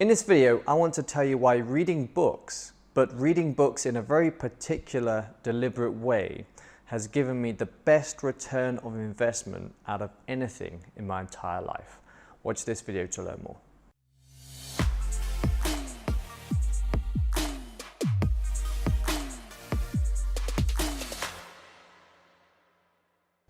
In this video, I want to tell you why reading books, but reading books in a very particular, deliberate way, has given me the best return of investment out of anything in my entire life. Watch this video to learn more.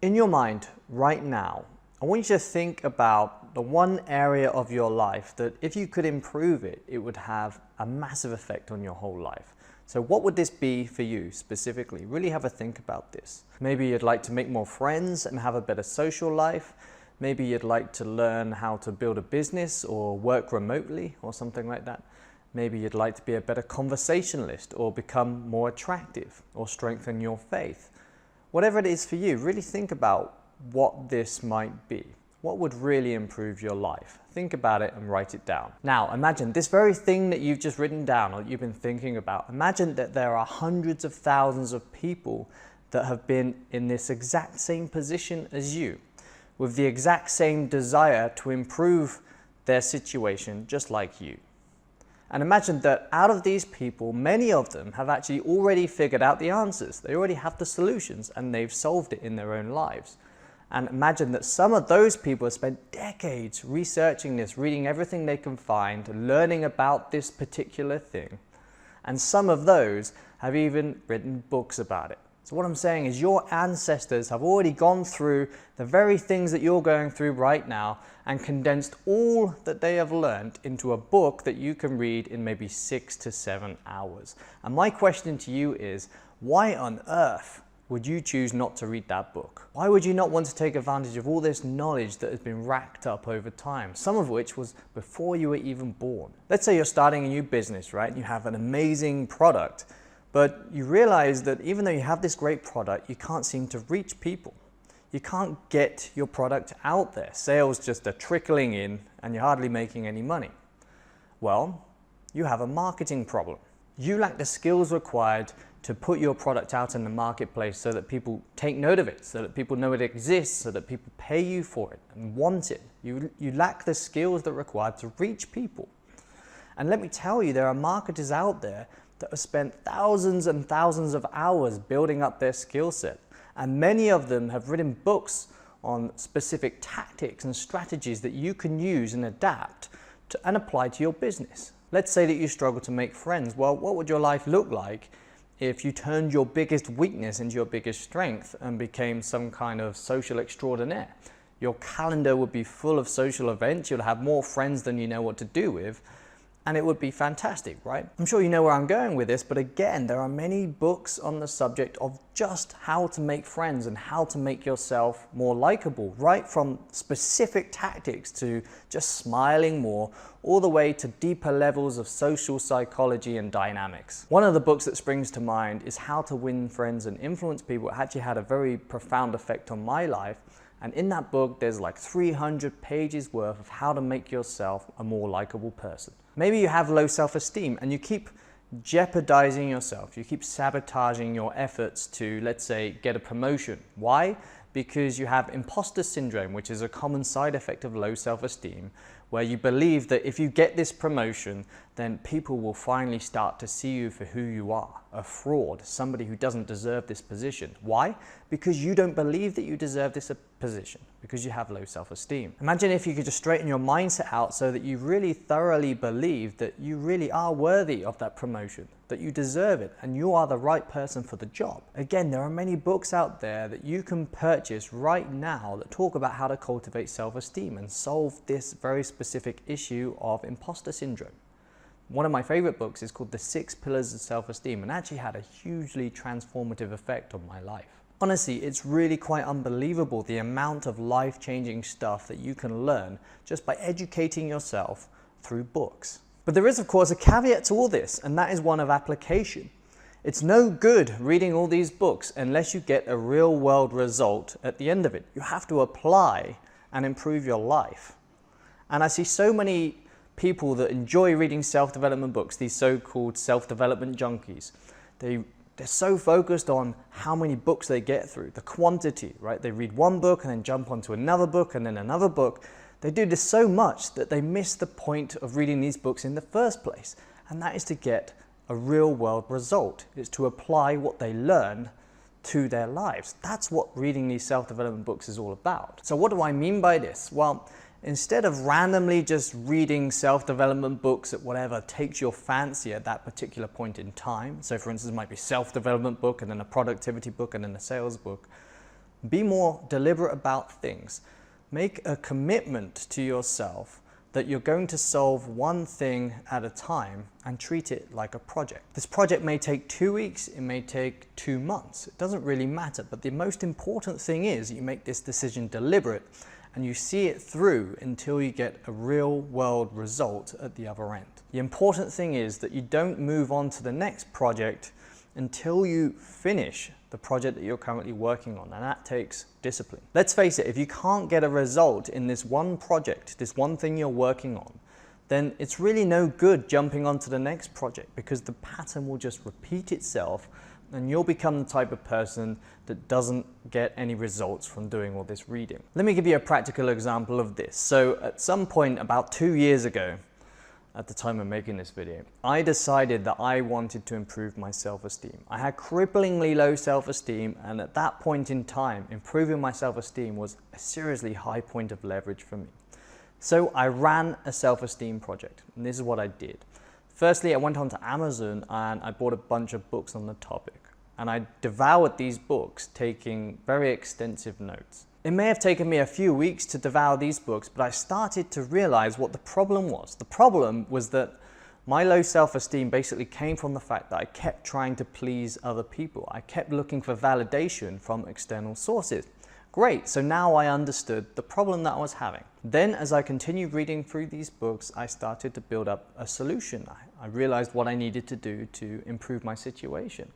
In your mind, right now, I want you to think about the one area of your life that if you could improve it, it would have a massive effect on your whole life. So what would this be for you specifically? Really have a think about this. Maybe you'd like to make more friends and have a better social life. Maybe you'd like to learn how to build a business or work remotely or something like that. Maybe you'd like to be a better conversationalist or become more attractive or strengthen your faith. Whatever it is for you, really think about what this might be. What would really improve your life? Think about it and write it down. Now, imagine this very thing that you've just written down or you've been thinking about. Imagine that there are hundreds of thousands of people that have been in this exact same position as you, with the exact same desire to improve their situation just like you. And imagine that out of these people, many of them have actually already figured out the answers. They already have the solutions and they've solved it in their own lives. And imagine that some of those people have spent decades researching this, reading everything they can find, learning about this particular thing. And some of those have even written books about it. So what I'm saying is your ancestors have already gone through the very things that you're going through right now and condensed all that they have learned into a book that you can read in maybe 6 to 7 hours. And my question to you is, why on earth would you choose not to read that book? Why would you not want to take advantage of all this knowledge that has been racked up over time, some of which was before you were even born? Let's say you're starting a new business, right? You have an amazing product, but you realize that even though you have this great product, you can't seem to reach people. You can't get your product out there. Sales just are trickling in and you're hardly making any money. Well, you have a marketing problem. You lack the skills required to put your product out in the marketplace so that people take note of it, so that people know it exists, so that people pay you for it and want it. You lack the skills that are required to reach people. And let me tell you, there are marketers out there that have spent thousands and thousands of hours building up their skill set. And many of them have written books on specific tactics and strategies that you can use and adapt to, and apply to your business. Let's say that you struggle to make friends. Well, what would your life look like if you turned your biggest weakness into your biggest strength and became some kind of social extraordinaire? Your calendar would be full of social events, you'll have more friends than you know what to do with, and it would be fantastic, right? I'm sure you know where I'm going with this, but again, there are many books on the subject of just how to make friends and how to make yourself more likable, right from specific tactics to just smiling more, all the way to deeper levels of social psychology and dynamics. One of the books that springs to mind is How to Win Friends and Influence People. It actually had a very profound effect on my life. And in that book, there's like 300 pages worth of how to make yourself a more likable person. Maybe you have low self-esteem and you keep jeopardizing yourself. You keep sabotaging your efforts to, let's say, get a promotion. Why? Because you have imposter syndrome, which is a common side effect of low self-esteem, where you believe that if you get this promotion, then people will finally start to see you for who you are, a fraud, somebody who doesn't deserve this position. Why? Because you don't believe that you deserve this position, because you have low self-esteem. Imagine if you could just straighten your mindset out so that you really thoroughly believe that you really are worthy of that promotion, that you deserve it, and you are the right person for the job. Again, there are many books out there that you can purchase right now that talk about how to cultivate self-esteem and solve this very specific issue of imposter syndrome. One of my favorite books is called The 6 Pillars of Self-Esteem and actually had a hugely transformative effect on my life. Honestly, it's really quite unbelievable the amount of life-changing stuff that you can learn just by educating yourself through books. But there is, of course, a caveat to all this, and that is one of application. It's no good reading all these books unless you get a real-world result at the end of it. You have to apply and improve your life. And I see so many people that enjoy reading self-development books, these so-called self-development junkies. They're so focused on how many books they get through, the quantity, right? They read one book and then jump onto another book and then another book. They do this so much that they miss the point of reading these books in the first place, and that is to get a real-world result. It's to apply what they learn to their lives. That's what reading these self-development books is all about. So what do I mean by this? Well, instead of randomly just reading self-development books at whatever takes your fancy at that particular point in time, so for instance it might be a self-development book and then a productivity book and then a sales book, be more deliberate about things. Make a commitment to yourself that you're going to solve one thing at a time and treat it like a project. This project may take 2 weeks, it may take 2 months. It doesn't really matter, but the most important thing is you make this decision deliberate and you see it through until you get a real world result at the other end. The important thing is that you don't move on to the next project until you finish the project that you're currently working on, and that takes discipline. Let's face it, if you can't get a result in this one project, this one thing you're working on, then it's really no good jumping onto the next project because the pattern will just repeat itself and you'll become the type of person that doesn't get any results from doing all this reading. Let me give you a practical example of this. So at some point about 2 years ago, at the time of making this video, I decided that I wanted to improve my self-esteem. I had cripplingly low self-esteem, and at that point in time, improving my self-esteem was a seriously high point of leverage for me. So I ran a self-esteem project, and this is what I did. Firstly, I went onto Amazon and I bought a bunch of books on the topic, and I devoured these books, taking very extensive notes. It may have taken me a few weeks to devour these books, but I started to realize what the problem was. The problem was that my low self-esteem basically came from the fact that I kept trying to please other people. I kept looking for validation from external sources. Great, so now I understood the problem that I was having. Then as I continued reading through these books, I started to build up a solution. I realized what I needed to do to improve my situation,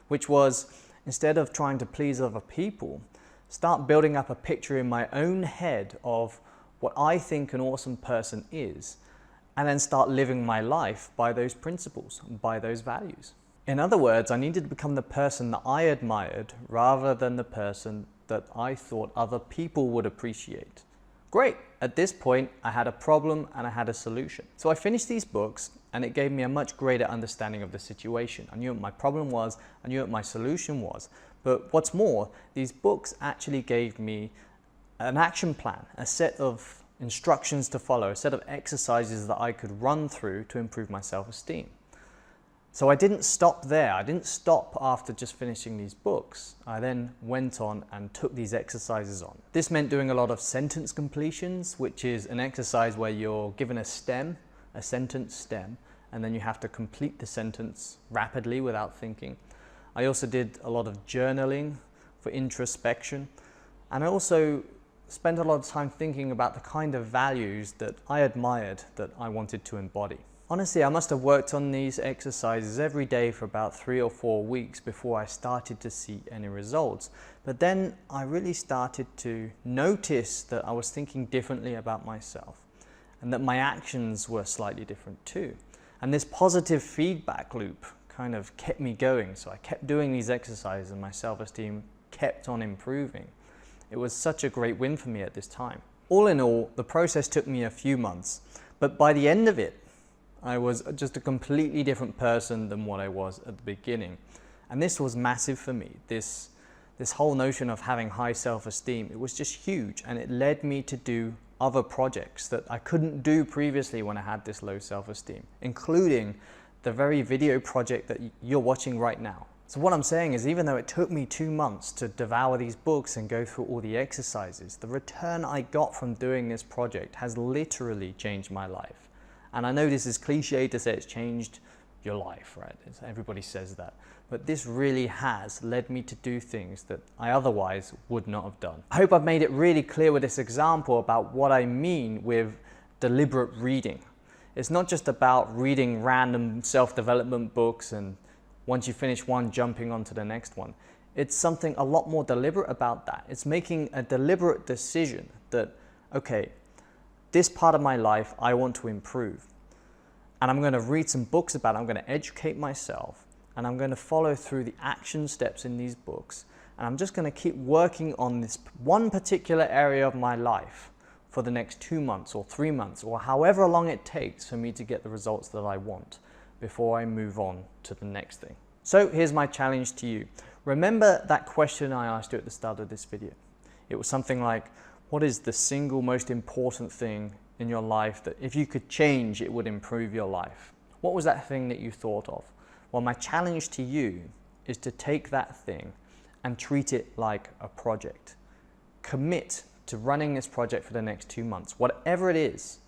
which was, instead of trying to please other people, start building up a picture in my own head of what I think an awesome person is, and then start living my life by those principles, by those values. In other words, I needed to become the person that I admired rather than the person that I thought other people would appreciate. Great, at this point I had a problem and I had a solution. So I finished these books and it gave me a much greater understanding of the situation. I knew what my problem was, I knew what my solution was. But what's more, these books actually gave me an action plan, a set of instructions to follow, a set of exercises that I could run through to improve my self-esteem. So I didn't stop there. I didn't stop after just finishing these books. I then went on and took these exercises on. This meant doing a lot of sentence completions, which is an exercise where you're given a stem, a sentence stem, and then you have to complete the sentence rapidly without thinking. I also did a lot of journaling for introspection, and I also spent a lot of time thinking about the kind of values that I admired that I wanted to embody. Honestly, I must have worked on these exercises every day for about 3 or 4 weeks before I started to see any results. But then I really started to notice that I was thinking differently about myself and that my actions were slightly different too. And this positive feedback loop kind of kept me going. So I kept doing these exercises and my self-esteem kept on improving. It was such a great win for me at this time. All in all, the process took me a few months, but by the end of it, I was just a completely different person than what I was at the beginning. And this was massive for me. This whole notion of having high self-esteem, it was just huge, and it led me to do other projects that I couldn't do previously when I had this low self-esteem, including the very video project that you're watching right now. So what I'm saying is, even though it took me 2 months to devour these books and go through all the exercises, the return I got from doing this project has literally changed my life. And I know this is cliche to say it's changed your life, right? Everybody says that. But this really has led me to do things that I otherwise would not have done. I hope I've made it really clear with this example about what I mean with deliberate reading. It's not just about reading random self-development books and once you finish one, jumping onto the next one. It's something a lot more deliberate about that. It's making a deliberate decision that, okay, this part of my life I want to improve. And I'm going to read some books about it. I'm going to educate myself, and I'm going to follow through the action steps in these books. And I'm just going to keep working on this one particular area of my life for the next 2 months or 3 months or however long it takes for me to get the results that I want before I move on to the next thing. So here's my challenge to you. Remember that question I asked you at the start of this video. It was something like, what is the single most important thing in your life that if you could change, it would improve your life? What was that thing that you thought of? Well, my challenge to you is to take that thing and treat it like a project. Commit to running this project for the next 2 months, whatever it is.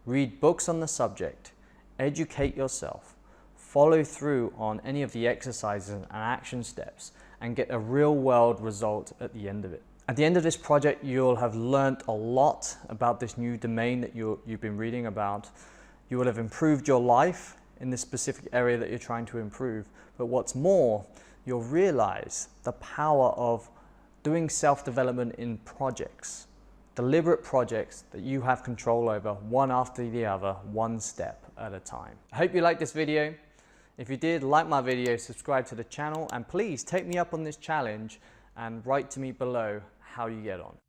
Read books on the subject, educate yourself, follow through on any of the exercises and action steps, and get a real world result at the end of it. At the end of this project, you'll have learned a lot about this new domain that you've been reading about. You will have improved your life in this specific area that you're trying to improve. But what's more, you'll realize the power of doing self-development in projects, deliberate projects that you have control over, one after the other, one step at a time. I hope you liked this video. If you did, like my video, subscribe to the channel, and please take me up on this challenge and write to me below how you get on.